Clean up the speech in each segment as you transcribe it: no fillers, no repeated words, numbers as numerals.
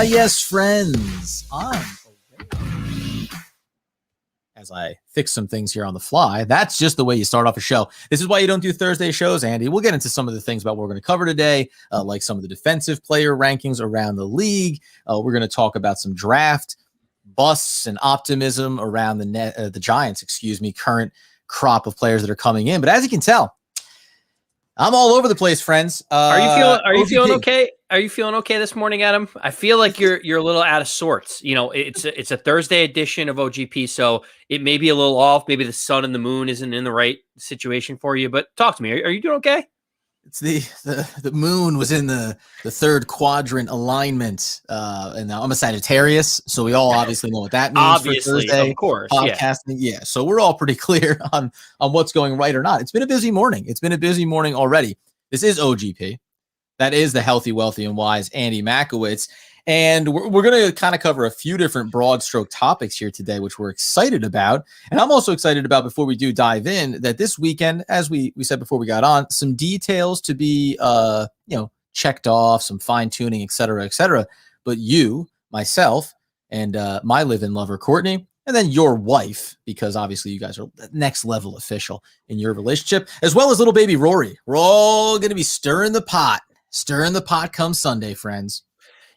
Yes, friends. As I fix some things here on the fly, that's just the way you start off a show. This is why you don't do Thursday shows, Andy. We'll get into some of the things about what we're going to cover today, like some of the defensive player rankings around the league. We're going to talk about some draft busts and optimism around the Giants, current crop of players that are coming in. But as you can tell, I'm all over the place, friends. Are you feeling okay? Are you feeling okay this morning, Adam? I feel like you're a little out of sorts. You know, it's a Thursday edition of OGP, so it may be a little off. Maybe the sun and the moon isn't in the right situation for you. But talk to me. Are you doing okay? It's the moon was in the third quadrant alignment, and now I'm a Sagittarius, so we all obviously know what that means. Obviously, for Thursday, of course, podcasting. Yeah, so we're all pretty clear on what's going right or not. It's been a busy morning. It's been a busy morning already. This is OGP. That is the Healthy, Wealthy, and Wise Andy Makowitz. And we're going to kind of cover a few different broad stroke topics here today, which we're excited about. And I'm also excited about, before we do dive in, that this weekend, as we said before we got on, some details to be checked off, some fine tuning, et cetera, et cetera. But you, myself, and my live-in lover, Courtney, and then your wife, because obviously you guys are next level official in your relationship, as well as little baby Rory. We're all going to be stirring the pot come Sunday, friends.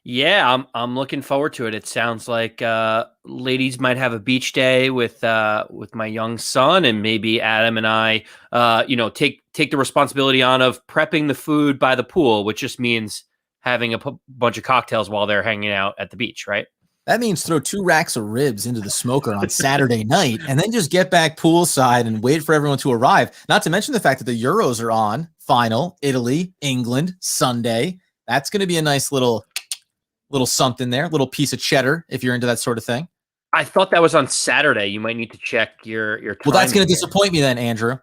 Yeah, I'm looking forward to it. It sounds like ladies might have a beach day with my young son, and maybe Adam and I, take the responsibility on of prepping the food by the pool, which just means having a bunch of cocktails while they're hanging out at the beach, right? That means throw 2 racks of ribs into the smoker on Saturday night, and then just get back poolside and wait for everyone to arrive. Not to mention the fact that the Euros are on final, Italy, England, Sunday. That's going to be a nice little something there, little piece of cheddar if you're into that sort of thing. I thought that was on Saturday. You might need to check your time. Well, that's going to disappoint me then, Andrew.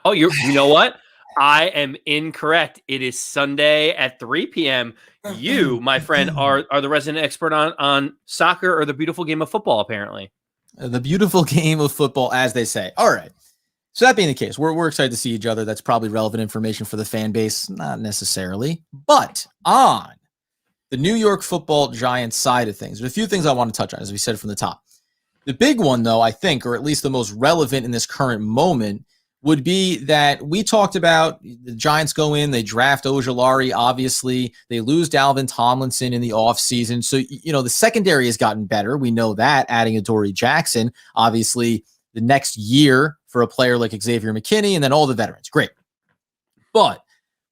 Oh, you know what? I am incorrect. It is Sunday at 3 p.m. You, my friend, are the resident expert on soccer, or the beautiful game of football, apparently. The beautiful game of football, as they say. All right. So that being the case, we're excited to see each other. That's probably relevant information for the fan base. Not necessarily. But on the New York Football Giants side of things, there's a few things I want to touch on, as we said from the top. The big one, though, I think, or at least the most relevant in this current moment, would be that we talked about the Giants go in, they draft Ojulari, obviously. They lose Dalvin Tomlinson in the offseason. So, the secondary has gotten better. We know that, adding Adoree Jackson, obviously, the next year for a player like Xavier McKinney, and then all the veterans. Great. But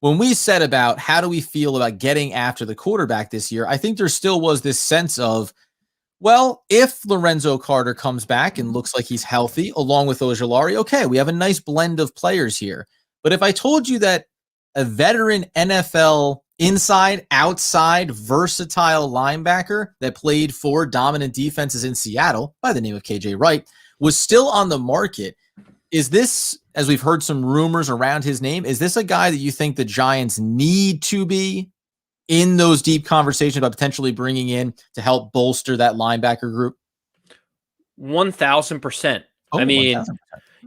when we said about how do we feel about getting after the quarterback this year, I think there still was this sense of, well, if Lorenzo Carter comes back and looks like he's healthy, along with Ojulari, okay, we have a nice blend of players here. But if I told you that a veteran NFL inside, outside, versatile linebacker that played for dominant defenses in Seattle by the name of KJ Wright was still on the market, is this, as we've heard some rumors around his name, is this a guy that you think the Giants need to be in those deep conversations about potentially bringing in to help bolster that linebacker group? 1,000%. I mean, 1,000%.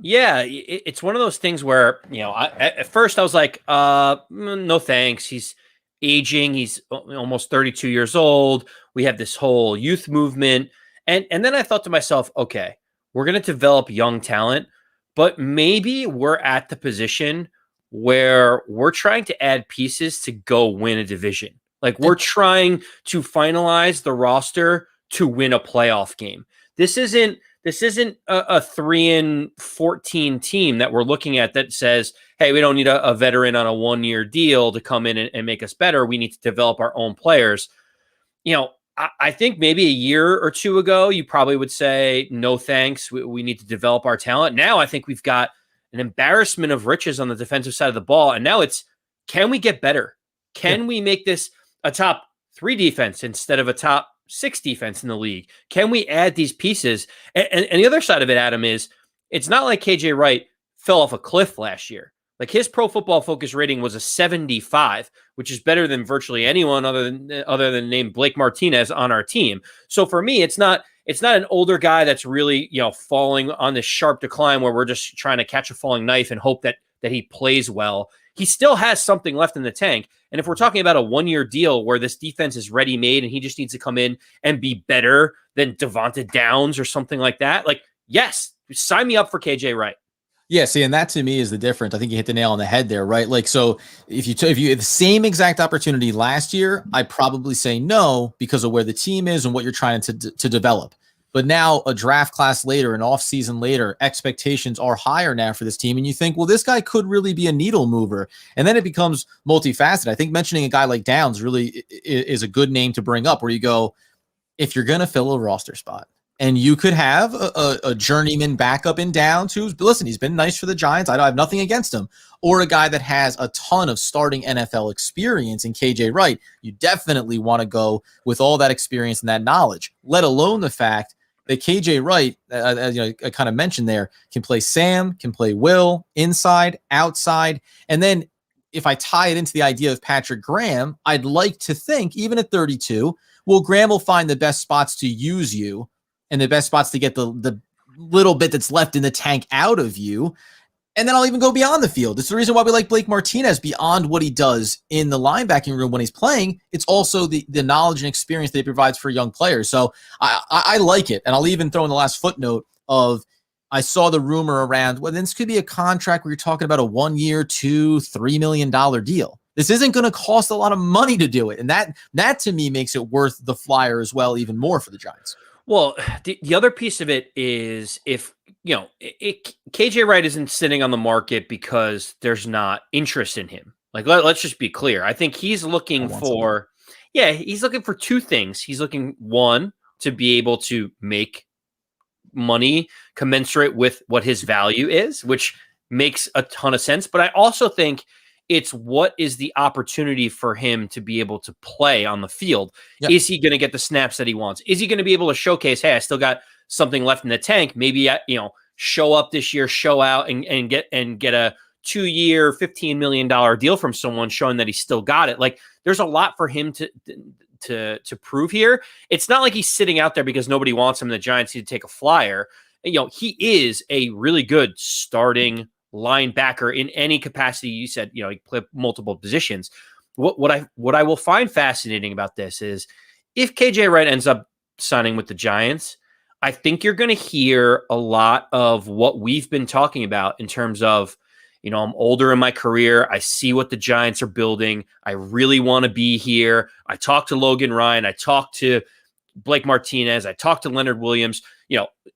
Yeah, it's one of those things where, at first I was like, no thanks. He's aging. He's almost 32 years old. We have this whole youth movement. And then I thought to myself, okay, we're going to develop young talent, but maybe we're at the position where we're trying to add pieces to go win a division. Like, we're trying to finalize the roster to win a playoff game. This isn't a 3-14 team that we're looking at that says, hey, we don't need a veteran on a 1-year deal to come in and make us better. We need to develop our own players. I think maybe a year or two ago, you probably would say, no, thanks. We need to develop our talent. Now I think we've got an embarrassment of riches on the defensive side of the ball. And now it's, can we get better? Can we make this a top 3 defense instead of a top 6 defense in the league? Can we add these pieces? And the other side of it, Adam, is it's not like KJ Wright fell off a cliff last year. Like, his Pro Football Focus rating was a 75, which is better than virtually anyone other than named Blake Martinez on our team. So for me, it's not an older guy that's really, falling on this sharp decline where we're just trying to catch a falling knife and hope that he plays well. he still has something left in the tank. And if we're talking about a 1-year deal where this defense is ready made and he just needs to come in and be better than Devonta Downs or something like that, like, yes, sign me up for KJ Wright. Yeah, see, and that to me is the difference. I think you hit the nail on the head there, right? Like, so if you had the same exact opportunity last year, I'd probably say no because of where the team is and what you're trying to develop. But now a draft class later, an off season later, expectations are higher now for this team. And you think, well, this guy could really be a needle mover. And then it becomes multifaceted. I think mentioning a guy like Downs really is a good name to bring up, where you go, if you're going to fill a roster spot, and you could have a journeyman backup in Downs who's, listen, he's been nice for the Giants. I have nothing against him. Or a guy that has a ton of starting NFL experience in KJ Wright. You definitely want to go with all that experience and that knowledge, let alone the fact that KJ Wright, as I kind of mentioned there, can play Sam, can play Will, inside, outside. And then if I tie it into the idea of Patrick Graham, I'd like to think, even at 32, well, Graham will find the best spots to use you and the best spots to get the little bit that's left in the tank out of you. And then I'll even go beyond the field. It's the reason why we like Blake Martinez beyond what he does in the linebacking room when he's playing. It's also the knowledge and experience that he provides for young players. So I like it. And I'll even throw in the last footnote of, I saw the rumor around, well, this could be a contract where you're talking about a 1 year, $2-3 million deal. This isn't going to cost a lot of money to do it. And that to me makes it worth the flyer as well, even more for the Giants. Well, the other piece of it is if, KJ Wright isn't sitting on the market because there's not interest in him. Like, let's just be clear. I think he's looking for, he's looking for two things. He's looking, one, to be able to make money commensurate with what his value is, which makes a ton of sense. But I also think it's what is the opportunity for him to be able to play on the field. Yep. Is he going to get the snaps that he wants? Is he going to be able to showcase, hey, I still got something left in the tank? Maybe, show up this year, show out and get a 2-year, $15 million deal from someone showing that he still got it. Like, there's a lot for him to prove here. It's not like he's sitting out there because nobody wants him and the Giants need to take a flyer. He is a really good starting linebacker in any capacity. You said, he play multiple positions. What I will find fascinating about this is if KJ Wright ends up signing with the Giants, I think you're going to hear a lot of what we've been talking about in terms of, I'm older in my career. I see what the Giants are building. I really want to be here. I talked to Logan Ryan. I talked to Blake Martinez. I talked to Leonard Williams,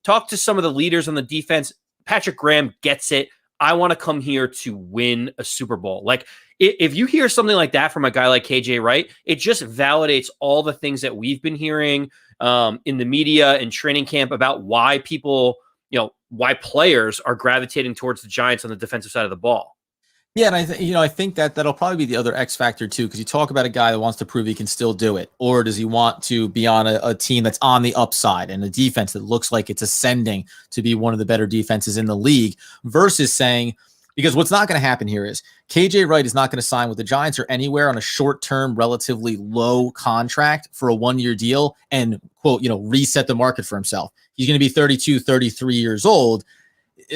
talk to some of the leaders on the defense. Patrick Graham gets it. I want to come here to win a Super Bowl. Like, if you hear something like that from a guy like KJ Wright, it just validates all the things that we've been hearing in the media and training camp about why people, why players are gravitating towards the Giants on the defensive side of the ball. Yeah, and I think that'll probably be the other X factor too, because you talk about a guy that wants to prove he can still do it, or does he want to be on a team that's on the upside and a defense that looks like it's ascending to be one of the better defenses in the league, versus saying, because what's not going to happen here is KJ Wright is not going to sign with the Giants or anywhere on a short-term, relatively low contract for a 1-year deal and, quote, reset the market for himself. He's going to be 32, 33 years old.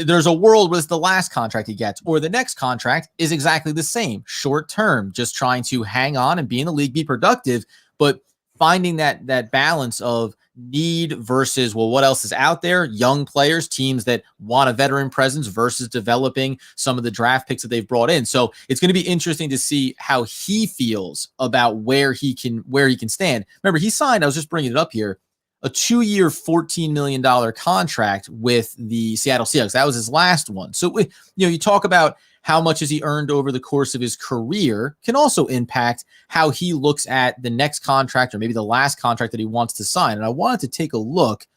There's a world where it's the last contract he gets, or the next contract is exactly the same, short term, just trying to hang on and be in the league, be productive, but finding that balance of need versus, well, what else is out there? Young players, teams that want a veteran presence versus developing some of the draft picks that they've brought in. So it's going to be interesting to see how he feels about where he can stand. Remember, he signed, I was just bringing it up here, a 2-year, $14 million contract with the Seattle Seahawks. That was his last one. So, you talk about how much has he earned over the course of his career can also impact how he looks at the next contract or maybe the last contract that he wants to sign. And I wanted to take a look.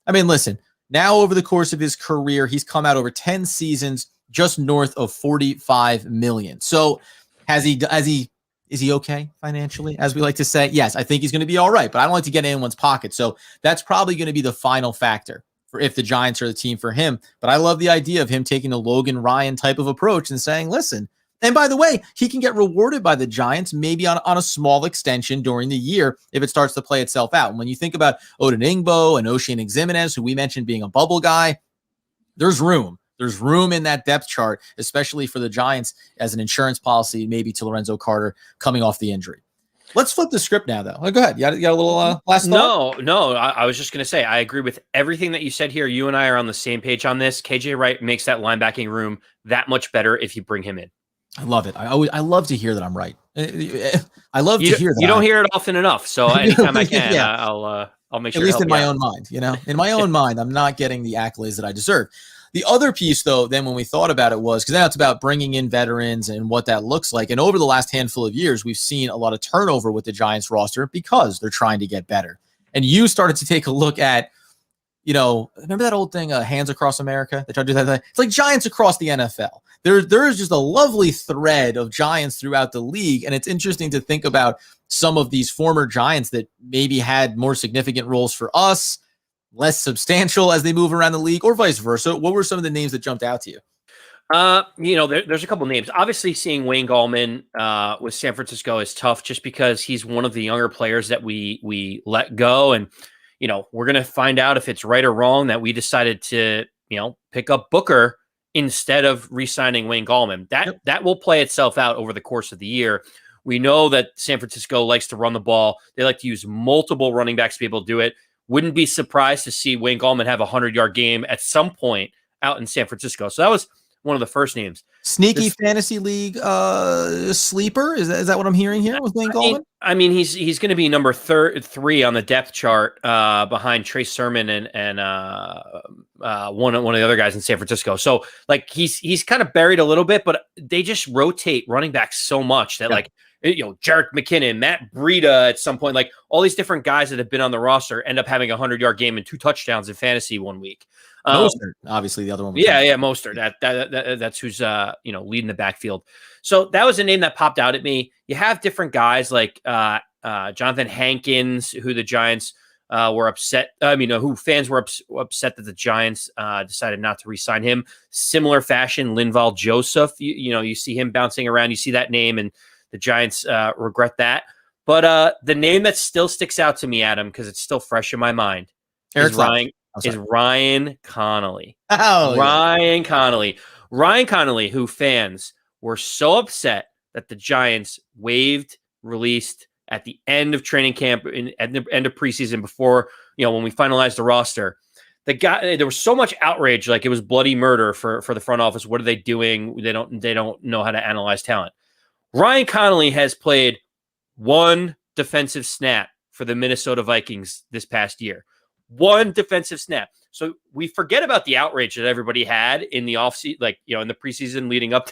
I mean, listen, now over the course of his career, he's come out over 10 seasons, just north of $45 million. So is he okay financially, as we like to say? Yes, I think he's going to be all right, but I don't like to get in anyone's pocket. So that's probably going to be the final factor for if the Giants are the team for him. But I love the idea of him taking a Logan Ryan type of approach and saying, listen, and by the way, he can get rewarded by the Giants maybe on a small extension during the year if it starts to play itself out. And when you think about Odin Ingbo and Ocean Ximenez, who we mentioned being a bubble guy, there's room There's room in that depth chart, especially for the Giants as an insurance policy, maybe to Lorenzo Carter coming off the injury. Let's flip the script now, though. Go ahead. You got a little last thought? No. I was just going to say, I agree with everything that you said here. You and I are on the same page on this. KJ Wright makes that linebacking room that much better if you bring him in. I love it. I love to hear that I'm right. I love to hear that. You don't hear it often enough. So anytime I can, I'll make sure. At least in my own mind, in my own mind, I'm not getting the accolades that I deserve. The other piece, though, then when we thought about it was, because now it's about bringing in veterans and what that looks like. And over the last handful of years, we've seen a lot of turnover with the Giants roster because they're trying to get better. And you started to take a look at, remember that old thing, Hands Across America? They tried to do that. It's like Giants across the NFL. There is just a lovely thread of Giants throughout the league. And it's interesting to think about some of these former Giants that maybe had more significant roles for us, less substantial as they move around the league, or vice versa. What were some of the names that jumped out to you? There's a couple names. Obviously, seeing Wayne Gallman with San Francisco is tough just because he's one of the younger players that we let go. And, we're going to find out if it's right or wrong that we decided to, pick up Booker instead of re-signing Wayne Gallman. That will play itself out over the course of the year. We know that San Francisco likes to run the ball. They like to use multiple running backs to be able to do it. Wouldn't be surprised to see Wayne Gallman have a 100-yard game at some point out in San Francisco. So that was one of the first names. Sneaky fantasy league sleeper. Is that what I'm hearing here with Wayne Gallman? I mean, he's going to be number 3 on the depth chart behind Trey Sermon and one of the other guys in San Francisco. So like he's kind of buried a little bit, but they just rotate running backs so much that Jerick McKinnon, Matt Breida at some point, like all these different guys that have been on the roster end up having a 100-yard game and 2 touchdowns in fantasy one week. Mostert, obviously the other one. Mostert. That's who's leading the backfield. So that was a name that popped out at me. You have different guys like Jonathan Hankins, who the Giants were upset. Who fans were upset that the Giants decided not to re-sign him. Similar fashion, Linval Joseph. You see him bouncing around. You see that name, and the Giants regret that. But the name that still sticks out to me, Adam, because it's still fresh in my mind, is Ryan Connolly. Ryan Connolly, who fans were so upset that the Giants released at the end of training camp, at the end of preseason, before when we finalized the roster. The guy, there was so much outrage, like it was bloody murder for the front office. What are they doing? They don't know how to analyze talent. Ryan Connolly has played 1 defensive snap for the Minnesota Vikings this past year. 1 defensive snap. So we forget about the outrage that everybody had in the offseason, in the preseason leading up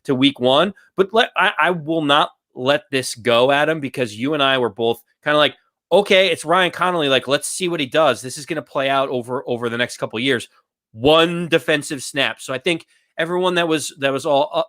to week 1. But I will not let this go, Adam, because you and I were both kind of like, okay, it's Ryan Connolly. Like, let's see what he does. This is going to play out over the next couple of years. 1 defensive snap. So I think everyone that was all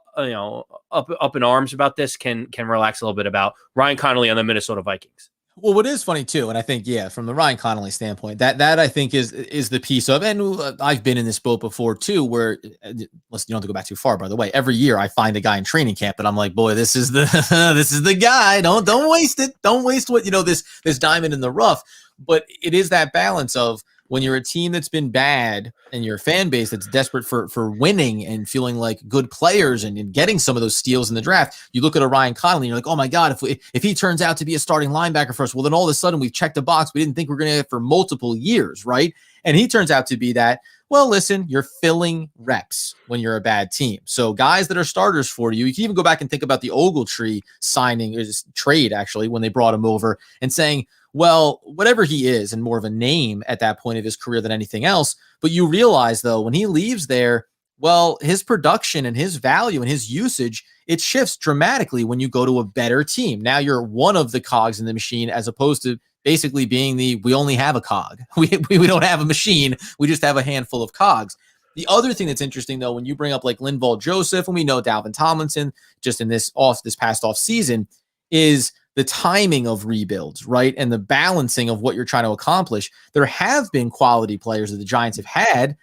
up in arms about this can relax a little bit about Ryan Connolly on the Minnesota Vikings. Well, what is funny too, and I think, from the Ryan Connolly standpoint, that I think is the piece of, and I've been in this boat before too, where listen, you don't have to go back too far, by the way. Every year I find a guy in training camp, and I'm like, boy, this is the guy. Don't waste it. Don't waste what this diamond in the rough. But it is that balance of, when you're a team that's been bad and you're a fan base that's desperate for winning and feeling like good players and getting some of those steals in the draft, you look at a Ryan Connolly and you're like, oh my God, if he turns out to be a starting linebacker for us, well, then all of a sudden we've checked the box we didn't think we were going to get for multiple years, right? And he turns out to be that. Well, listen, you're filling reps when you're a bad team. So guys that are starters for you can even go back and think about the Ogletree signing, or trade actually, when they brought him over, and saying, well, whatever he is, and more of a name at that point of his career than anything else. But you realize, though, when he leaves there, well, his production and his value and his usage, it shifts dramatically when you go to a better team. Now you're one of the cogs in the machine, as opposed to basically being we only have a cog. We don't have a machine. We just have a handful of cogs. The other thing that's interesting, though, when you bring up like Linval Joseph, and we know Dalvin Tomlinson just in this past off season, is the timing of rebuilds, right? And the balancing of what you're trying to accomplish. There have been quality players that the Giants have had,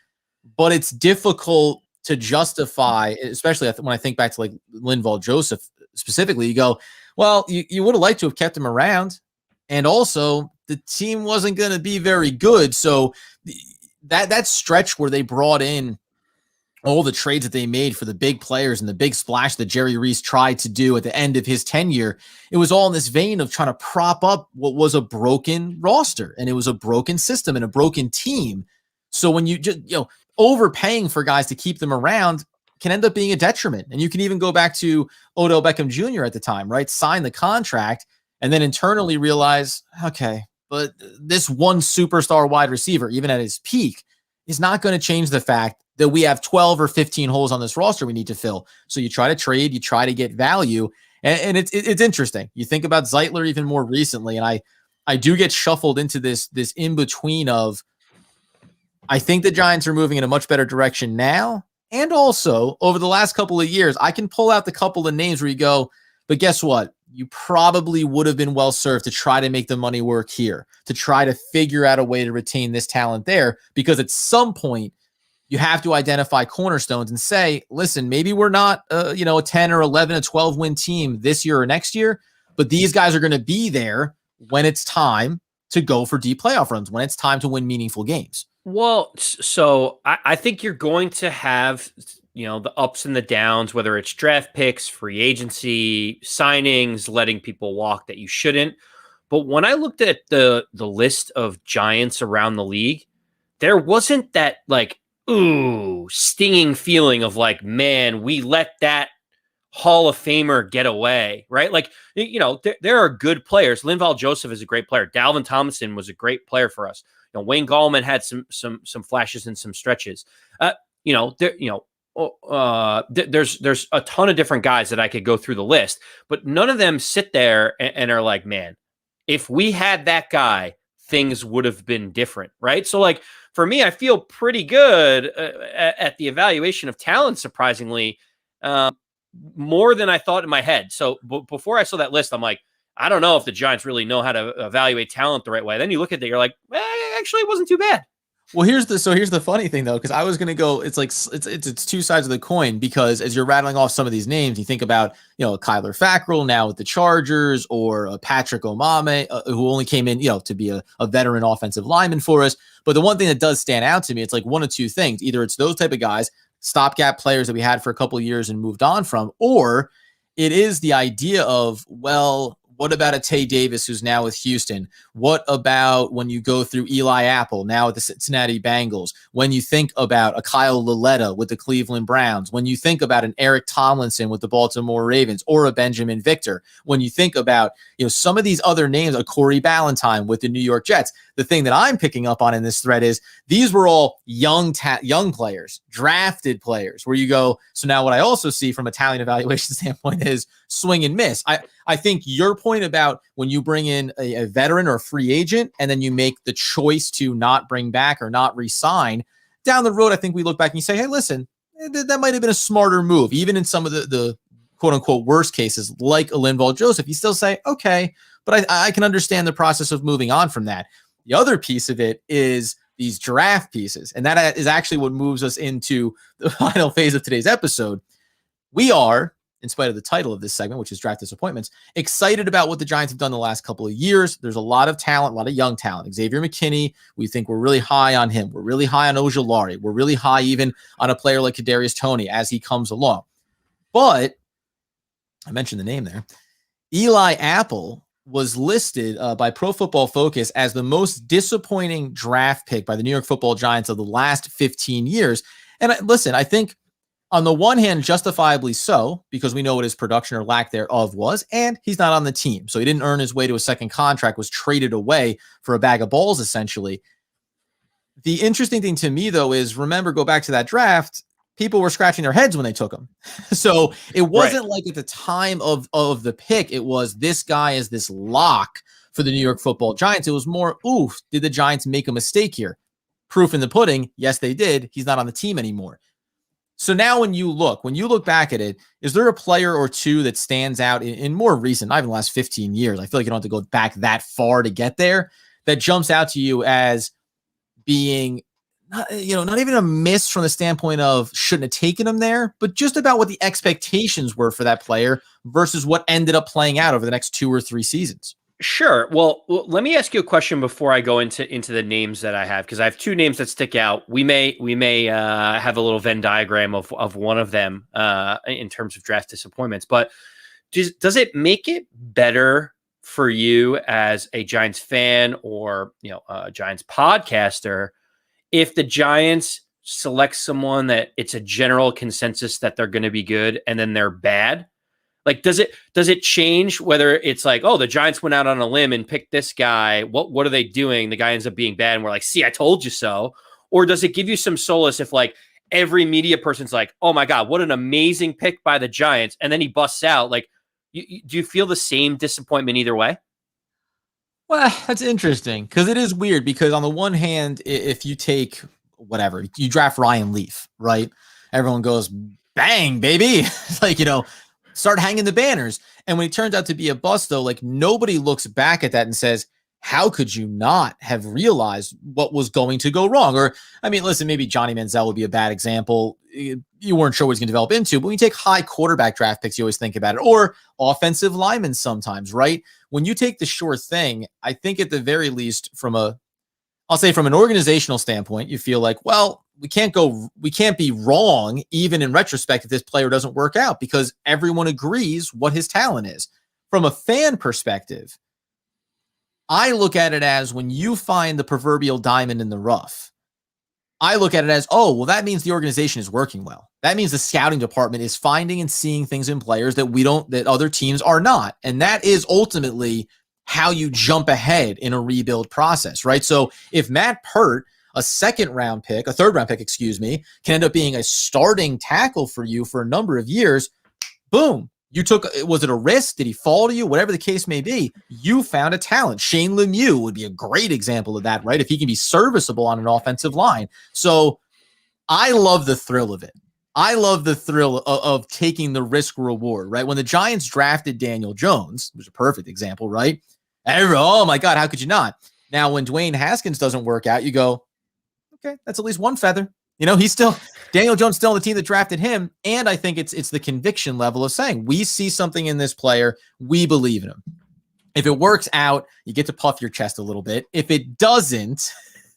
but it's difficult to justify, especially when I think back to like Linval Joseph specifically. You go, well, you would have liked to have kept him around, and also the team wasn't going to be very good. So that stretch where they brought in all the trades that they made for the big players and the big splash that Jerry Reese tried to do at the end of his tenure, it was all in this vein of trying to prop up what was a broken roster, and it was a broken system and a broken team. So when you just, overpaying for guys to keep them around can end up being a detriment. And you can even go back to Odell Beckham Jr. at the time, right? Sign the contract and then internally realize, okay, but this one superstar wide receiver, even at his peak, is not going to change the fact that we have 12 or 15 holes on this roster we need to fill. So you try to trade, you try to get value. And it's interesting. You think about Zeitler even more recently, and I do get shuffled into this in between of, I think the Giants are moving in a much better direction now. And also over the last couple of years, I can pull out the couple of names where you go, but guess what? You probably would have been well served to try to make the money work here, to try to figure out a way to retain this talent there, because at some point you have to identify cornerstones and say, listen, maybe we're not, a 10 or 11, a 12 win team this year or next year, but these guys are going to be there when it's time to go for deep playoff runs, when it's time to win meaningful games. Well, so I think you're going to have, the ups and the downs, whether it's draft picks, free agency, signings, letting people walk that you shouldn't. But when I looked at the list of Giants around the league, there wasn't that stinging feeling of man, we let that Hall of Famer get away, right? There are good players. Linval Joseph is a great player. Dalvin Tomlinson was a great player for us. Wayne Gallman had some flashes and some stretches. There's a ton of different guys that I could go through the list, but none of them sit there and are like, man, if we had that guy, things would have been different, right? So for me, I feel pretty good at the evaluation of talent, surprisingly, more than I thought in my head. So before I saw that list, I'm like, I don't know if the Giants really know how to evaluate talent the right way. Then you look at it, you're like, actually, it wasn't too bad. Well, here's the funny thing though, because I was gonna go, it's two sides of the coin, because as you're rattling off some of these names, you think about Kyler Fackrell now with the Chargers, or Patrick Omame, who only came in to be a veteran offensive lineman for us. But the one thing that does stand out to me, it's one of two things: either it's those type of guys, stopgap players that we had for a couple of years and moved on from, or it is the idea of, well, what about a Tay Davis who's now with Houston? What about when you go through Eli Apple now with the Cincinnati Bengals? When you think about a Kyle Lauletta with the Cleveland Browns? When you think about an Eric Tomlinson with the Baltimore Ravens, or a Benjamin Victor? When you think about some of these other names, a Corey Ballantyne with the New York Jets? The thing that I'm picking up on in this thread is these were all young players, drafted players, where you go, so now what I also see from a talent evaluation standpoint is swing and miss. I think your point about when you bring in a veteran or a free agent and then you make the choice to not bring back or not re-sign, down the road, I think we look back and you say, hey, listen, that might have been a smarter move. Even in some of the quote unquote worst cases, like a Linval Joseph, you still say, okay, but I can understand the process of moving on from that. The other piece of it is these draft pieces. And that is actually what moves us into the final phase of today's episode. We are, in spite of the title of this segment, which is Draft Disappointments, excited about what the Giants have done the last couple of years. There's a lot of talent, a lot of young talent. Xavier McKinney, we think we're really high on him. We're really high on Ojulari. We're really high even on a player like Kadarius Toney as he comes along. But I mentioned the name there. Eli Apple was listed by Pro Football Focus as the most disappointing draft pick by the New York Football Giants of the last 15 years. And listen, I think on the one hand, justifiably so, because we know what his production or lack thereof was, and he's not on the team. So he didn't earn his way to a second contract, was traded away for a bag of balls, essentially. The interesting thing to me, though, is remember, go back to that draft, people were scratching their heads when they took him. So it wasn't like at the time of the pick, it was this guy is this lock for the New York Football Giants. It was more, oof, did the Giants make a mistake here? Proof in the pudding, yes, they did. He's not on the team anymore. So now when you look back at it, is there a player or two that stands out in more recent, not even the last 15 years? I feel like you don't have to go back that far to get there, that jumps out to you as being not even a miss from the standpoint of shouldn't have taken him there, but just about what the expectations were for that player versus what ended up playing out over the next 2 or 3 seasons. Sure. Well, let me ask you a question before I go into the names that I have, because I have two names that stick out. We may have a little Venn diagram of one of them in terms of draft disappointments. But does it make it better for you as a Giants fan or a Giants podcaster if the Giants select someone that it's a general consensus that they're going to be good and then they're bad? Like, does it change whether it's like, oh, the Giants went out on a limb and picked this guy? What are they doing? The guy ends up being bad, and we're like, see, I told you so. Or does it give you some solace if like every media person's like, oh my God, what an amazing pick by the Giants, and then he busts out? Like, do you feel the same disappointment either way? Well, that's interesting because it is weird because on the one hand, if you take whatever, you draft Ryan Leaf, right? Everyone goes, bang, baby. Like, start hanging the banners. And when it turns out to be a bust, though, like nobody looks back at that and says, how could you not have realized what was going to go wrong? Or, I mean, listen, maybe Johnny Manziel would be a bad example. You weren't sure what he's going to develop into, but when you take high quarterback draft picks, you always think about it, or offensive linemen sometimes, right? When you take the sure thing, I think at the very least I'll say from an organizational standpoint, you feel like, well, we can't be wrong even in retrospect if this player doesn't work out because everyone agrees what his talent is. From a fan perspective, I look at it as when you find the proverbial diamond in the rough, I look at it as, oh, well, that means the organization is working well. That means the scouting department is finding and seeing things in players that other teams are not. And that is ultimately how you jump ahead in a rebuild process, right? So if Matt Pert, a third round pick, can end up being a starting tackle for you for a number of years, boom. Was it a risk? Did he fall to you? Whatever the case may be, you found a talent. Shane Lemieux would be a great example of that, right? If he can be serviceable on an offensive line. So I love the thrill of it. I love the thrill of taking the risk reward, right? When the Giants drafted Daniel Jones, it was a perfect example, right? Oh my God, how could you not? Now, when Dwayne Haskins doesn't work out, you go, okay, that's at least one feather. Daniel Jones still on the team that drafted him. And I think it's the conviction level of saying, we see something in this player. We believe in him. If it works out, you get to puff your chest a little bit. If it doesn't,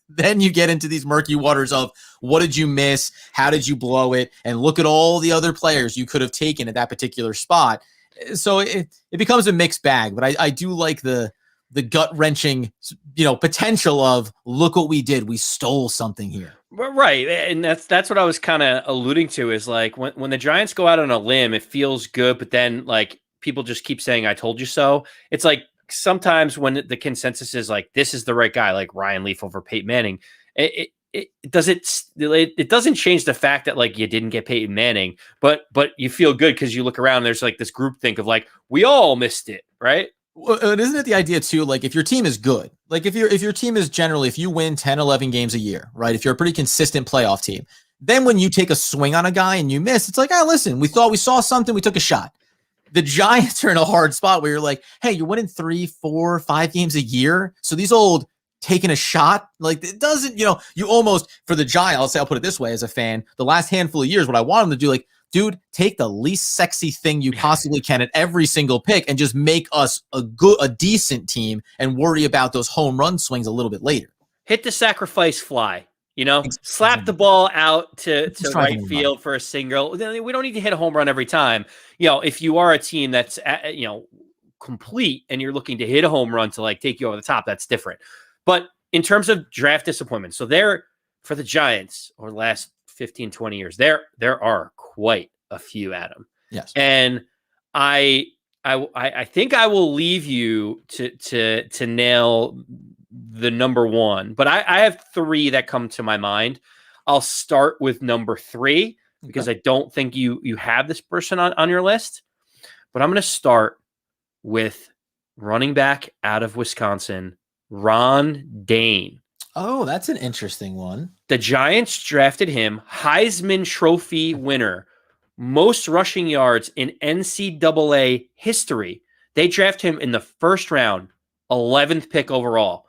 then you get into these murky waters of what did you miss? How did you blow it? And look at all the other players you could have taken at that particular spot. So it becomes a mixed bag, but I do like the gut-wrenching, potential of look what we did. We stole something here. Right. And that's what I was kind of alluding to is like when the Giants go out on a limb, it feels good, but then like people just keep saying, I told you so. It's like sometimes when the consensus is like, this is the right guy, like Ryan Leaf over Peyton Manning, it doesn't change the fact that like you didn't get Peyton Manning, but you feel good because you look around and there's like this group think of like, we all missed it, right? Well, isn't it the idea too, like if your team is good, like if your team is generally, if you win 10, 11 games a year, right? If you're a pretty consistent playoff team, then when you take a swing on a guy and you miss, it's like, listen, we thought we saw something, we took a shot. The Giants are in a hard spot where you're like, hey, you're winning 3, 4, 5 games a year. So these old taking a shot, like it doesn't, you almost, for the Giants, I'll put it this way as a fan, the last handful of years, what I want them to do, like, dude, take the least sexy thing you possibly can at every single pick and just make us a decent team and worry about those home run swings a little bit later. Hit the sacrifice fly, slap the ball out to right field for a single. We don't need to hit a home run every time. If you are a team that's, complete and you're looking to hit a home run to like take you over the top, that's different. But in terms of draft disappointment, so there for the Giants over the last 15, 20 years, there are quite a few, Adam. Yes. And I think I will leave you to nail the number one, but I have 3 that come to my mind. I'll start with number 3 because I don't think you have this person on your list, but I'm going to start with running back out of Wisconsin, Ron Dayne. Oh, that's an interesting one. The Giants drafted him, Heisman Trophy winner, most rushing yards in NCAA history. They draft him in the first round, 11th pick overall.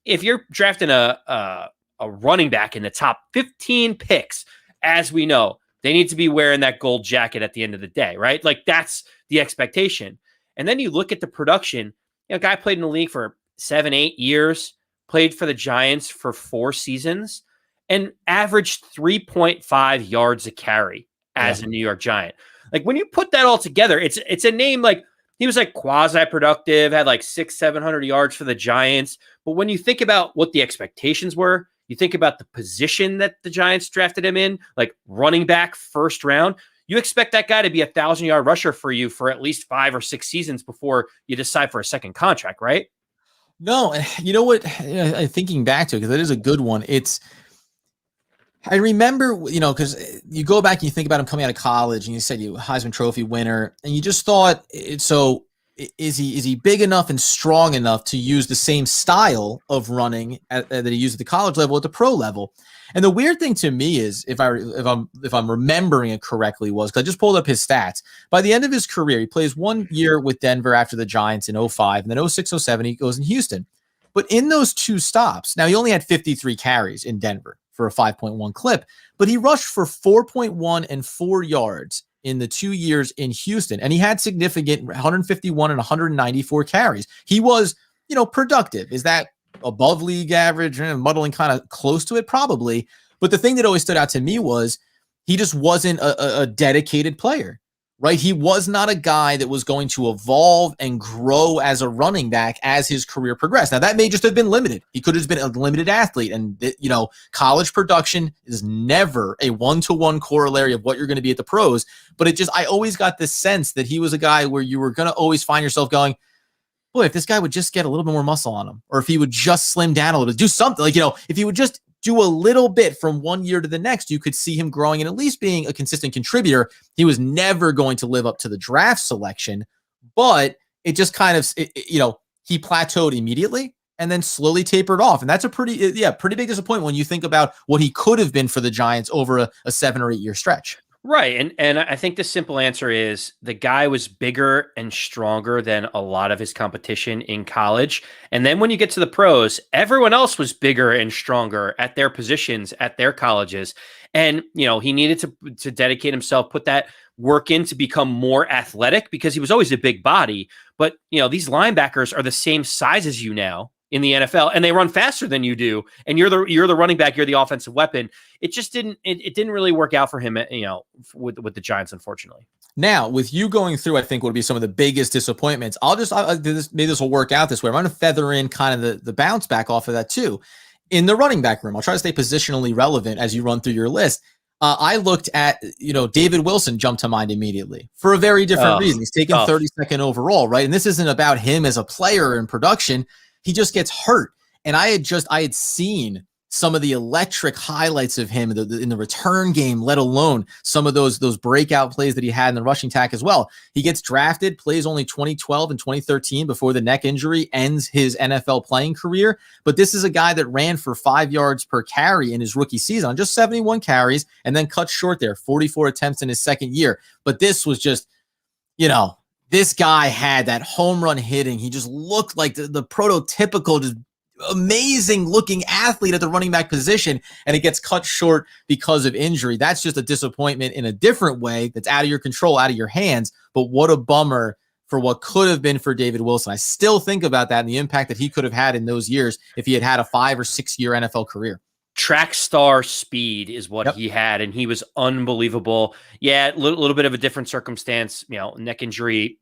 If you're drafting a running back in the top 15 picks, as we know, they need to be wearing that gold jacket at the end of the day, right? Like that's the expectation. And then you look at the production, guy played in the league for 7-8 years, played for the Giants for 4 seasons, and averaged 3.5 yards a carry as a New York Giant. Like when you put that all together, it's a name like he was like quasi-productive, had like 600-700 yards for the Giants. But when you think about what the expectations were, you think about the position that the Giants drafted him in, like running back first round, you expect that guy to be 1,000-yard rusher for you for at least 5 or 6 seasons before you decide for a second contract, right? No, and you know what? Thinking back to it, because that is a good one. I remember, because you go back and you think about him coming out of college, and you said you Heisman Trophy winner, and you just thought, so is he big enough and strong enough to use the same style of running that he used at the college level at the pro level? And the weird thing to me is, if I'm remembering it correctly, was because I just pulled up his stats. By the end of his career, he plays 1 year with Denver after the Giants in 2005, and then 2006-2007 he goes in Houston. But in those 2 stops, now he only had 53 carries in Denver for a 5.1 clip, but he rushed for 4.1 and 4 yards in the 2 years in Houston. And he had significant 151 and 194 carries. He was, productive. Is that above league average and muddling kind of close to it? Probably. But the thing that always stood out to me was he just wasn't a dedicated player, right? He was not a guy that was going to evolve and grow as a running back as his career progressed. Now, that may just have been limited. He could have been a limited athlete. And, college production is never a one-to-one corollary of what you're going to be at the pros. But I always got this sense that he was a guy where you were going to always find yourself going, boy, if this guy would just get a little bit more muscle on him, or if he would just slim down a little, do something, if he would just do a little bit from 1 year to the next, you could see him growing and at least being a consistent contributor. He was never going to live up to the draft selection, but it just kind of, he plateaued immediately and then slowly tapered off. And that's a pretty big disappointment when you think about what he could have been for the Giants over a 7 or 8 year stretch. Right. And I think the simple answer is the guy was bigger and stronger than a lot of his competition in college. And then when you get to the pros, everyone else was bigger and stronger at their positions at their colleges. And, he needed to dedicate himself, put that work in to become more athletic because he was always a big body. But, these linebackers are the same size as you now in the NFL, and they run faster than you do. And you're the running back, you're the offensive weapon. It just didn't really work out for him, with the Giants, unfortunately. Now, with you going through, I think would be some of the biggest disappointments. Maybe this will work out this way. I'm going to feather in kind of the bounce back off of that too. In the running back room, I'll try to stay positionally relevant as you run through your list. I looked at, David Wilson jumped to mind immediately for a very different reason. He's taken 32nd overall, right? And this isn't about him as a player in production. He just gets hurt. And I had seen some of the electric highlights of him in the return game, let alone some of those breakout plays that he had in the rushing attack as well. He gets drafted, plays only 2012 and 2013 before the neck injury ends his NFL playing career. But this is a guy that ran for 5 yards per carry in his rookie season on just 71 carries and then cut short there, 44 attempts in his second year. But this was just, this guy had that home run hitting. He just looked like the prototypical, just amazing looking athlete at the running back position, and it gets cut short because of injury. That's just a disappointment in a different way that's out of your control, out of your hands. But what a bummer for what could have been for David Wilson. I still think about that and the impact that he could have had in those years if he had a 5 or 6 year NFL career. Track star speed is what he had, and he was unbelievable. Yeah, a little bit of a different circumstance, neck injury,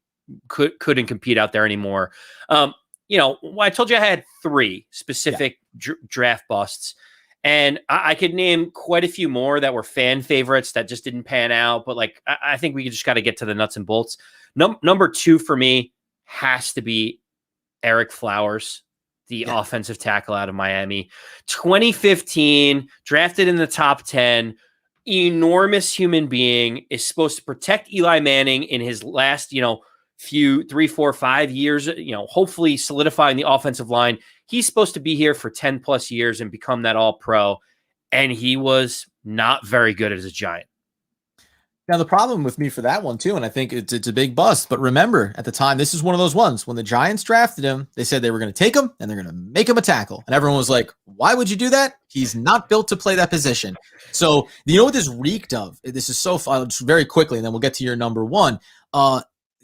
couldn't compete out there anymore. I told you I had 3 specific draft busts, and I could name quite a few more that were fan favorites that just didn't pan out. But I think we just got to get to the nuts and bolts. Number 2 for me has to be Eric Flowers, the offensive tackle out of Miami. 2015, drafted in the top 10, enormous human being, is supposed to protect Eli Manning in his last, few 3, 4, 5 years, hopefully solidifying the offensive line. He's supposed to be here for 10 plus years and become that all pro. And he was not very good as a Giant. Now, the problem with me for that one too, and I think it's a big bust, but remember at the time, this is one of those ones when the Giants drafted him, they said they were going to take him and they're going to make him a tackle. And everyone was like, why would you do that? He's not built to play that position. So you know what this reeked of? This is so fun. Just very quickly, and then we'll get to your number 1.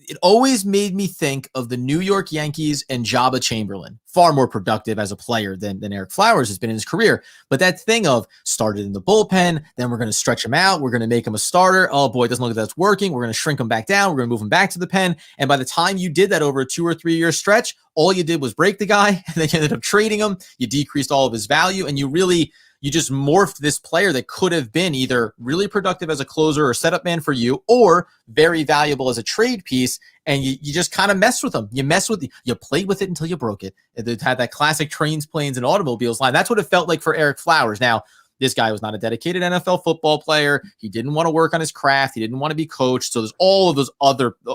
it always made me think of the New York Yankees and Jabba Chamberlain, far more productive as a player than Eric Flowers has been in his career. But that thing of started in the bullpen, then we're going to stretch him out. We're going to make him a starter. Oh boy, it doesn't look like that's working. We're going to shrink him back down. We're going to move him back to the pen. And by the time you did that over a 2 or 3 year stretch, all you did was break the guy, and then you ended up trading him. You decreased all of his value, and you just morphed this player that could have been either really productive as a closer or setup man for you, or very valuable as a trade piece. And you just kind of mess with them. You played with it until you broke it. It had that classic trains, planes, and automobiles line. That's what it felt like for Eric Flowers. Now, this guy was not a dedicated NFL football player. He didn't want to work on his craft. He didn't want to be coached. So there's all of those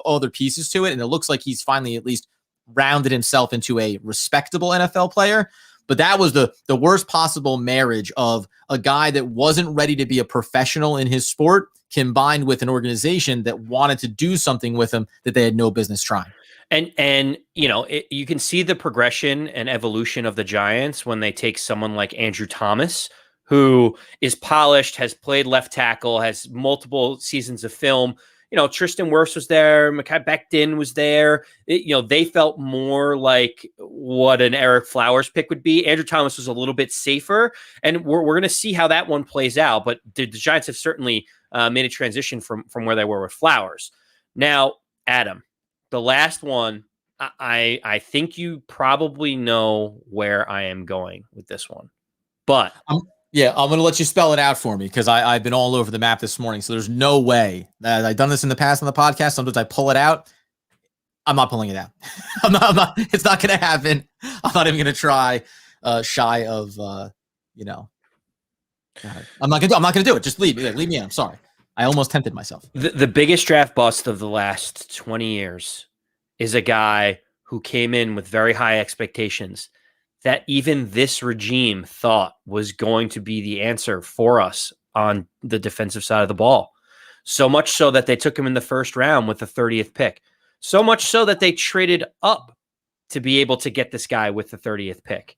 other pieces to it. And it looks like he's finally at least rounded himself into a respectable NFL player. But that was the worst possible marriage of a guy that wasn't ready to be a professional in his sport, combined with an organization that wanted to do something with him that they had no business trying. And you can see the progression and evolution of the Giants when they take someone like Andrew Thomas, who is polished, has played left tackle, has multiple seasons of film. Tristan Wirfs was there. Mekhi Becton was there. They felt more like what an Eric Flowers pick would be. Andrew Thomas was a little bit safer, and we're going to see how that one plays out. But the Giants have certainly made a transition from where they were with Flowers. Now, Adam, the last one, I think you probably know where I am going with this one, but yeah, I'm going to let you spell it out for me because I've been all over the map this morning. So there's no way that I've done this in the past on the podcast. Sometimes I pull it out. I'm not pulling it out. I'm not, it's not going to happen. I'm not even going to try shy of, I'm not going to do it. Just leave me in. I'm sorry. I almost tempted myself. The biggest draft bust of the last 20 years is a guy who came in with very high expectations that even this regime thought was going to be the answer for us on the defensive side of the ball. So much so that they took him in the first round with the 30th pick. So much so that they traded up to be able to get this guy with the 30th pick.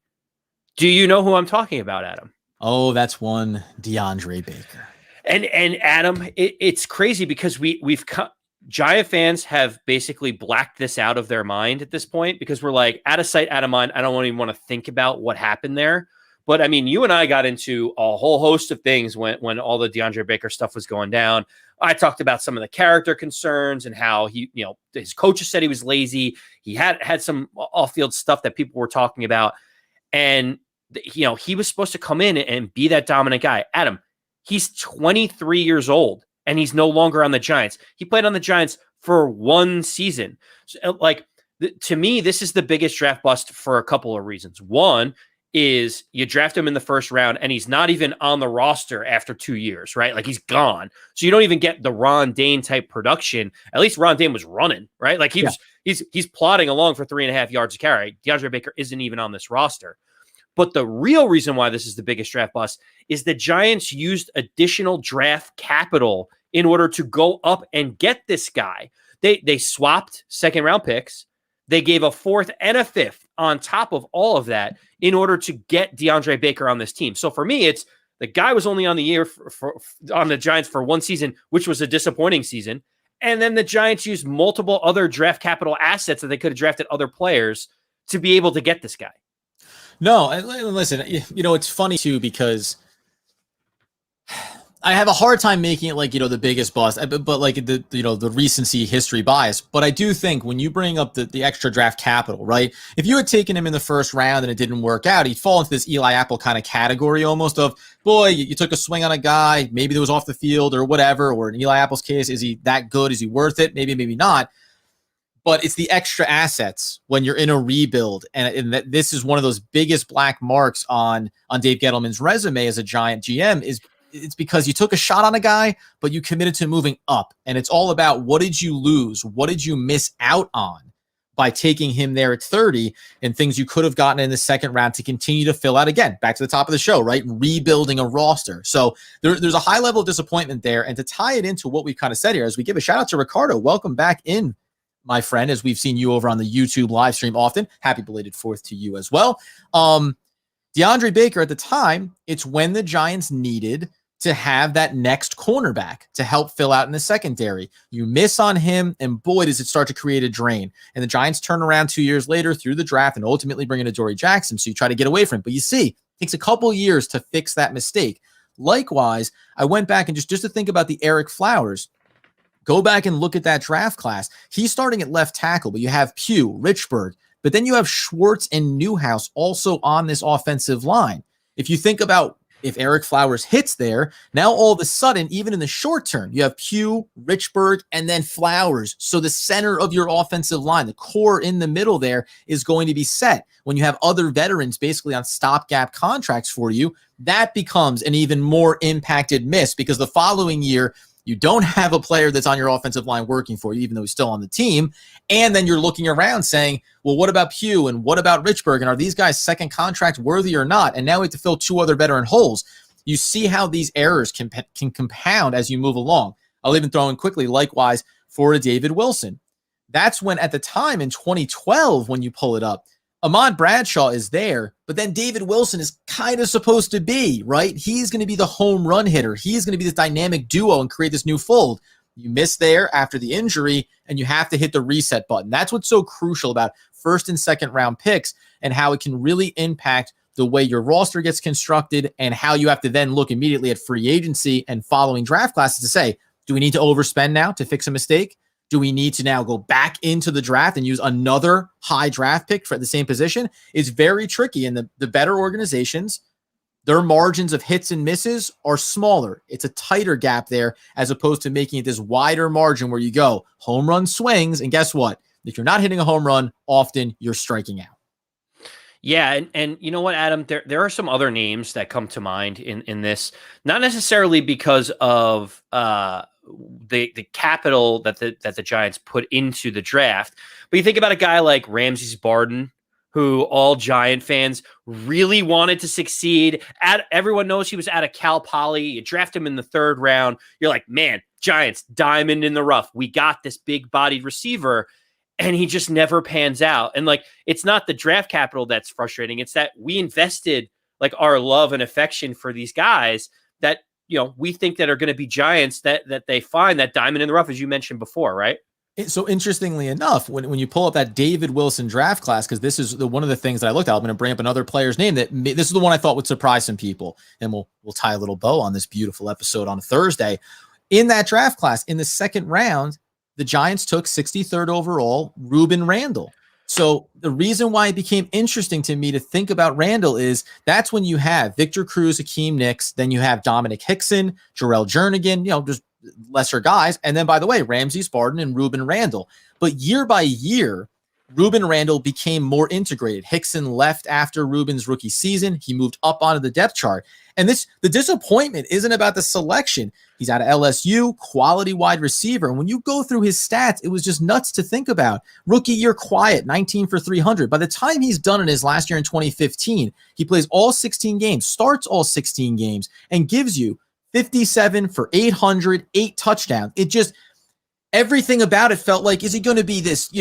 Do you know who I'm talking about, Adam? Oh, that's one DeAndre Baker. And Adam, it's crazy because we've Giant fans have basically blacked this out of their mind at this point because we're like, out of sight, out of mind. I don't even want to think about what happened there. But I mean, you and I got into a whole host of things when all the DeAndre Baker stuff was going down. I talked about some of the character concerns and how his coaches said he was lazy. He had some off-field stuff that people were talking about. And, he was supposed to come in and be that dominant guy. Adam, he's 23 years old. And he's no longer on the Giants. He played on the Giants for one season. So, to me, this is the biggest draft bust for a couple of reasons. One is you draft him in the first round, and he's not even on the roster after 2 years, right? Like, he's gone. So you don't even get the Ron Dane type production. At least Ron Dane was running, right? Like, he's plodding along for 3.5 yards a carry. DeAndre Baker isn't even on this roster. But the real reason why this is the biggest draft bust is the Giants used additional draft capital in order to go up and get this guy. They swapped second round picks. They gave a fourth and a fifth on top of all of that in order to get DeAndre Baker on this team. So for me, it's the guy was only on the year on the Giants for one season, which was a disappointing season. And then the Giants used multiple other draft capital assets that they could have drafted other players to be able to get this guy. No, listen, it's funny too, because I have a hard time making it like, the biggest bust, but like the recency history bias. But I do think when you bring up the extra draft capital, right? If you had taken him in the first round and it didn't work out, he'd fall into this Eli Apple kind of category almost of, boy, you took a swing on a guy, maybe that was off the field or whatever, or in Eli Apple's case, is he that good? Is he worth it? Maybe, maybe not. But it's the extra assets when you're in a rebuild. And this is one of those biggest black marks on Dave Gettleman's resume as a Giant GM it's because you took a shot on a guy, but you committed to moving up. And it's all about, what did you lose? What did you miss out on by taking him there at 30 and things you could have gotten in the second round to continue to fill out, again, back to the top of the show, right? Rebuilding a roster. So there's a high level of disappointment there. And to tie it into what we've kind of said here, as we give a shout out to Ricardo, welcome back in, my friend, as we've seen you over on the YouTube live stream often. Happy belated 4th to you as well. DeAndre Baker, at the time, it's when the Giants needed to have that next cornerback to help fill out in the secondary. You miss on him, and boy, does it start to create a drain. And the Giants turn around 2 years later through the draft and ultimately bring in Adoree Jackson. So you try to get away from him. But you see, it takes a couple years to fix that mistake. Likewise, I went back and just to think about the Eric Flowers. Go back and look at that draft class. He's starting at left tackle, but you have Pugh, Richburg, but then you have Schwartz and Newhouse also on this offensive line. If you think about if Eric Flowers hits there, now all of a sudden, even in the short term, you have Pugh, Richburg, and then Flowers. So the center of your offensive line, the core in the middle there, is going to be set. When you have other veterans basically on stopgap contracts for you, that becomes an even more impacted miss because the following year, you don't have a player that's on your offensive line working for you, even though he's still on the team. And then you're looking around saying, well, what about Pugh and what about Richburg? And are these guys second contract worthy or not? And now we have to fill two other veteran holes. You see how these errors can compound as you move along. I'll even throw in quickly, likewise, for a David Wilson. That's when at the time in 2012, when you pull it up, Ahmad Bradshaw is there, but then David Wilson is kind of supposed to be, right? He's going to be the home run hitter. He's going to be this dynamic duo and create this new fold. You miss there after the injury, and you have to hit the reset button. That's what's so crucial about first and second round picks and how it can really impact the way your roster gets constructed and how you have to then look immediately at free agency and following draft classes to say, do we need to overspend now to fix a mistake? Do we need to now go back into the draft and use another high draft pick for the same position? It's very tricky. And the better organizations, their margins of hits and misses are smaller. It's a tighter gap there as opposed to making it this wider margin where you go home run swings. And guess what? If you're not hitting a home run, often you're striking out. Yeah, and you know what, Adam? There are some other names that come to mind in this, not necessarily because of the capital that the Giants put into the draft, but you think about a guy like Ramses Barden, who all Giant fans really wanted to succeed. Everyone knows he was out of Cal Poly. You draft him in the third round. You're like, man, Giants, diamond in the rough. We got this big-bodied receiver. And he just never pans out. And like, it's not the draft capital that's frustrating. It's that we invested like our love and affection for these guys that, you know, we think that are going to be Giants that they find that diamond in the rough, as you mentioned before, right? So interestingly enough, when you pull up that David Wilson draft class, because this is one of the things that I looked at, I'm going to bring up another player's name this is the one I thought would surprise some people. And we'll tie a little bow on this beautiful episode on Thursday. In that draft class, in the second round, the Giants took 63rd overall, Ruben Randall. So the reason why it became interesting to me to think about Randall is that's when you have Victor Cruz, Hakeem Nicks, then you have Dominic Hickson, Jarrell Jernigan, just lesser guys. And then, by the way, Ramses Barden and Ruben Randall. But year by year, Ruben Randall became more integrated. Hickson left after Ruben's rookie season. He moved up onto the depth chart. And the disappointment isn't about the selection. He's out of LSU, quality wide receiver. And when you go through his stats, it was just nuts to think about. Rookie year quiet, 19 for 300. By the time he's done in his last year in 2015, he plays all 16 games, starts all 16 games, and gives you 57 for 800, 8 touchdowns. It just, everything about it felt like, is he going to be this,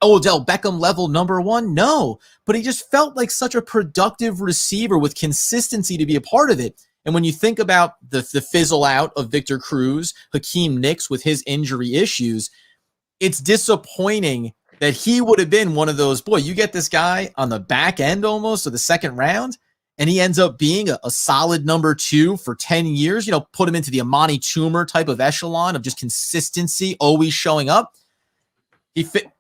Odell Beckham level number one? No, but he just felt like such a productive receiver with consistency to be a part of it. And when you think about the fizzle out of Victor Cruz, Hakeem Nicks with his injury issues, it's disappointing that he would have been one of those, boy, you get this guy on the back end almost of the second round, and he ends up being a solid number two for 10 years, put him into the Amani Toomer type of echelon of just consistency, always showing up. He fit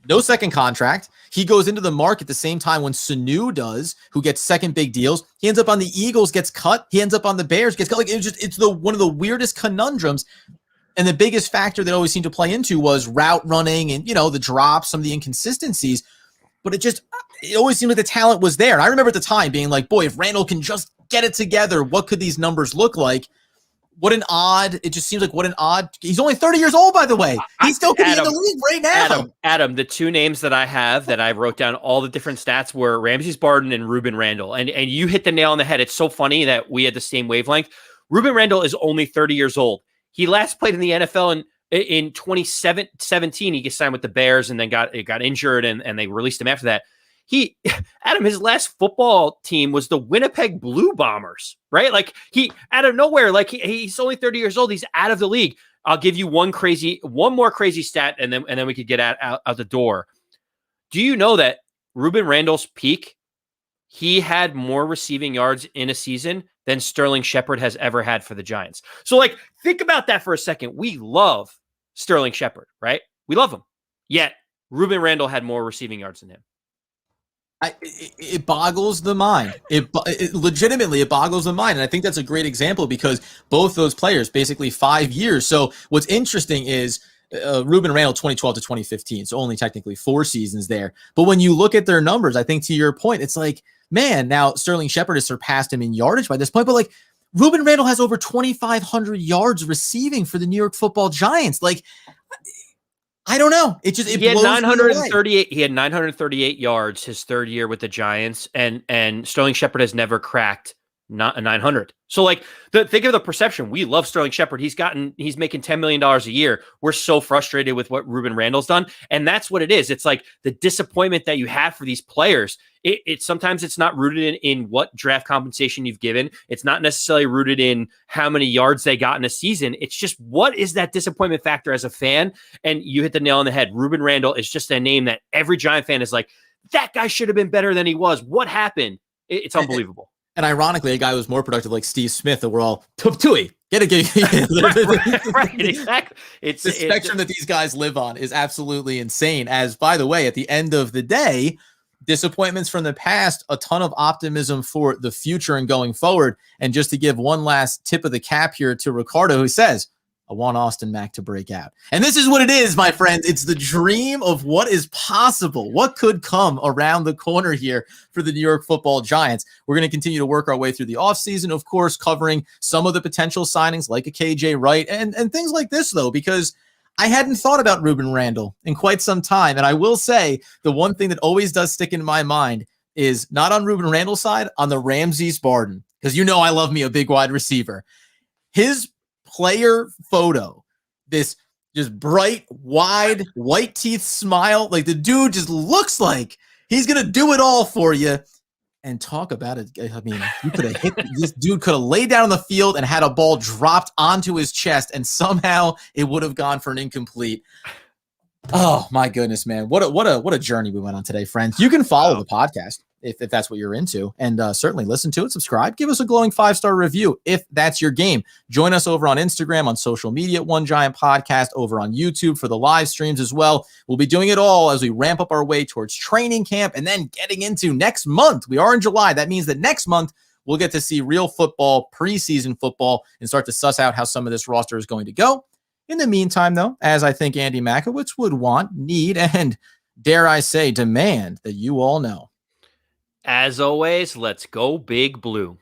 no second contract. He goes into the market at the same time when Sanu does, who gets second big deals. He ends up on the Eagles, gets cut. He ends up on the Bears, gets cut. Like it's one of the weirdest conundrums. And the biggest factor that always seemed to play into was route running and, the drops, some of the inconsistencies. But it always seemed like the talent was there. And I remember at the time being like, boy, if Randall can just get it together, what could these numbers look like? It just seems like he's only 30 years old, by the way. He's still could be in the league right now. Adam, the two names that I have that I wrote down all the different stats were Ramses Barden and Ruben Randall. And you hit the nail on the head. It's so funny that we had the same wavelength. Ruben Randall is only 30 years old. He last played in the NFL in 2017. He got signed with the Bears and then got injured and they released him after that. Adam, his last football team was the Winnipeg Blue Bombers, right? Like he out of nowhere, like he's only 30 years old. He's out of the league. I'll give you one more crazy stat, and then we could get out the door. Do you know that Ruben Randall's peak, he had more receiving yards in a season than Sterling Shepard has ever had for the Giants? So like, think about that for a second. We love Sterling Shepard, right? We love him. Yet Ruben Randall had more receiving yards than him. It boggles the mind. It legitimately boggles the mind. And I think that's a great example because both those players, basically 5 years. So what's interesting is Ruben Randall 2012 to 2015. So only technically 4 seasons there. But when you look at their numbers, I think to your point, it's like, man, now Sterling Shepard has surpassed him in yardage by this point. But like Ruben Randall has over 2,500 yards receiving for the New York Football Giants. Like, I don't know. It had 938. He had 938 yards his third year with the Giants, and Sterling Shepard has never cracked not a 900. So like, think of the perception. We love Sterling Shepard. He's making $10 million a year. We're so frustrated with what Ruben Randall's done, and that's what it is. It's like the disappointment that you have for these players. It sometimes it's not rooted in what draft compensation you've given. It's not necessarily rooted in how many yards they got in a season. It's just, what is that disappointment factor as a fan? And you hit the nail on the head. Ruben Randall is just a name that every Giant fan is like, that guy should have been better than he was. What happened? It's unbelievable. And ironically, a guy who was more productive like Steve Smith, that we're all tui. Get it. Right, exactly. It's the spectrum that these guys live on is absolutely insane. As, by the way, at the end of the day, disappointments from the past, a ton of optimism for the future and going forward. And just to give one last tip of the cap here to Ricardo, who says, I want Austin Mack to break out. And this is what it is, my friends. It's the dream of what is possible, what could come around the corner here for the New York Football Giants. We're going to continue to work our way through the offseason, of course, covering some of the potential signings like a KJ Wright and things like this, though, because I hadn't thought about Ruben Randall in quite some time. And I will say the one thing that always does stick in my mind is not on Ruben Randall's side, on the Ramses Barden, because you know I love me a big wide receiver. His player photo, this just bright, wide, white teeth smile. Like the dude just looks like he's going to do it all for you. And talk about it. I mean, you could have hit this dude, could have laid down on the field and had a ball dropped onto his chest, and somehow it would have gone for an incomplete. Oh my goodness, man. What a journey we went on today, friends. You can follow the podcast if that's what you're into, and certainly listen to it, subscribe, give us a glowing 5-star review if that's your game. Join us over on Instagram, on social media, One Giant Podcast, over on YouTube for the live streams as well. We'll be doing it all as we ramp up our way towards training camp and then getting into next month. We are in July. That means that next month we'll get to see real football, preseason football, and start to suss out how some of this roster is going to go. In the meantime, though, as I think Andy Makowitz would want, need, and dare I say, demand that you all know. As always, let's go Big Blue.